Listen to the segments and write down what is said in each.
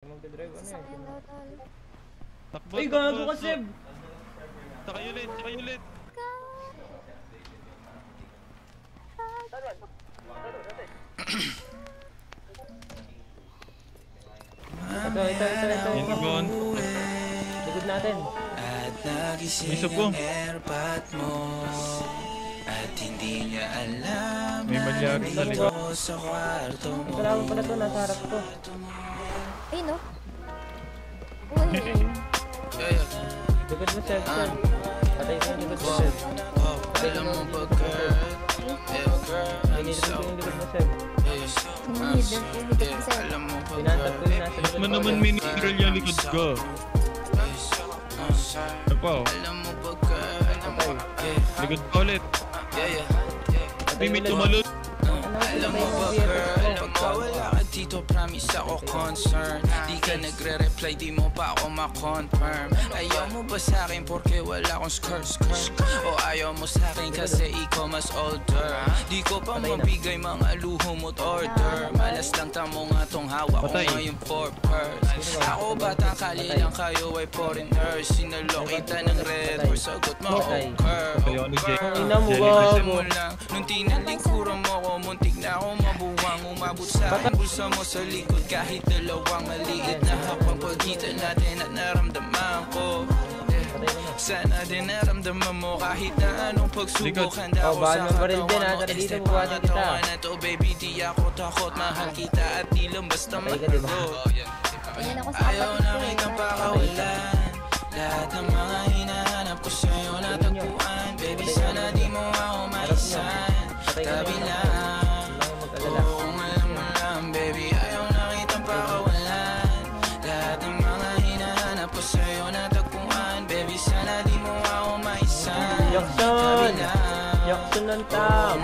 Magdadrive ano Sasakyan daw tol. Takbo, Ay, gago ka, Seb! Sakay ulit, sakay ulit. Ito. Inagon. Likod natin. At nagising Isa po. ang airpot mo at hindi niya alam May malyari sa likod. sa kwarto mo. Salamat pala to, nasa harap ko. Ay no? Uy. Likod mo, Seb. Patay ko yung likod mo, Seb. Alam mo ba, girl? Yeah, girl, May I'm nilipid so ko yung likod mo, Seb. alam mo ba, Pinatag ko yung nasa Ba't likod mo mo. naman minigirl yung likod ko? Ano pa oh? alam mo ba, girl? Likod pa ulit. Hindi may tumalot. Alam mo ba, girl? Pagkawala ka dito, promise ako concern. Di ka nagre-reply, di mo pa ako ma-confirm. Ayaw mo ba sa'kin porque wala akong skirt? O ayaw mo sa'kin kasi ikaw mas older? Di ko pa mabigay mga luho mo't order. Malas lang tamo nga tong hawak ko ngayon for purse. Ako batang kali lang, kayo ay foreigners. Sinalo kita ng red horse, sagot mo okay. Ina mo, gago. Nung tinalikuran mo ko, muntik na ako mabuwang. Umabot sa akin bulsa mo sa likod kahit dalawang maliit na hapang pagitan natin at naramdaman ko. Sana din naramdaman mo kahit na anong pagsubok handa ko sa katawan mo. Este pangatawan na to baby, di ako takot. Mahal kita at di lang basta magkaroon. Ayaw na kitang pakawalan. Lahat ng mga hinahanap ko sa'yo natagpuan. Baby, sana di mo ako maisan. Tabi lang, oo nga mo lang. Baby, ayaw na kitang pakawalan. Lahat ng mga hinahanap ko sa'yo natagpuan. Baby, sana di mo ako maisan. Yakson! Yakson ng tao!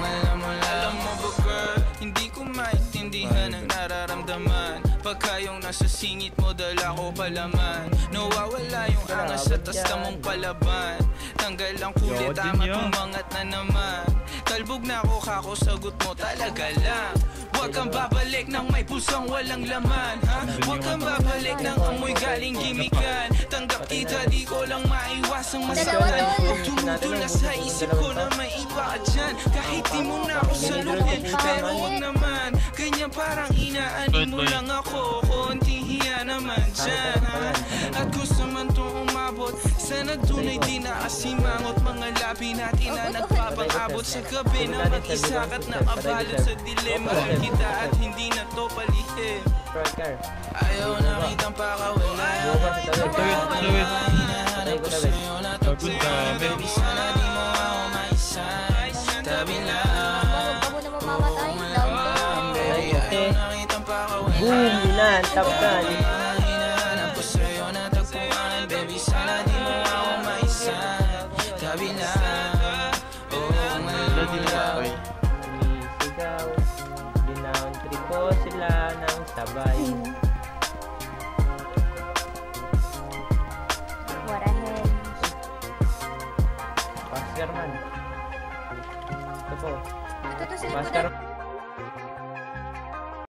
Alam mo ba, girl, hindi ko maintindihan ang nararamdaman. Pagka yung nasa singit mo, dala ko palaman. Nawawala yung angas sa tas mong palaban. Tanggal ang kulit, tama tumangat na naman. Talbog na ako, kako, sagot mo talaga lang. Huwag kang babalik nang may pusang walang laman, ha? Huwag kang babalik nang amoy galing gimikan. Tanggap kita, di ko lang maiwasang masakan. Huwag tumutula sa isip ko na may iba ka dyan. Kahit di mo na ako saluhin, pero huwag naman. Ganyan parang inaanin mo lang ako. Konti hiya naman dyan, ha? At kung sa man itong umabot, sana tunay di nakasimangot. Mga labi natin na nagpapang-abot sa gabi na mag-isa ka't nakabalot sa dilema. Kita at hindi na to palihim. Ayaw na kitang pakawalan. Hinahanap ko sa'yo natagpuan. Baby, sana di mo ako maisan. Tabi lang, oo nga lang. Baby, ayaw na kitang pakawalan. Boom! Inantap ka! Hinahanap ko sa'yo natagpuan. Baby, sana di mo ako maisan. Tabi lang, oo nga lang. Sumisigaw, dinown-trip ko sila ng sabay. What a hell. Oscar man. Ito po. Ito to sila po Oscar.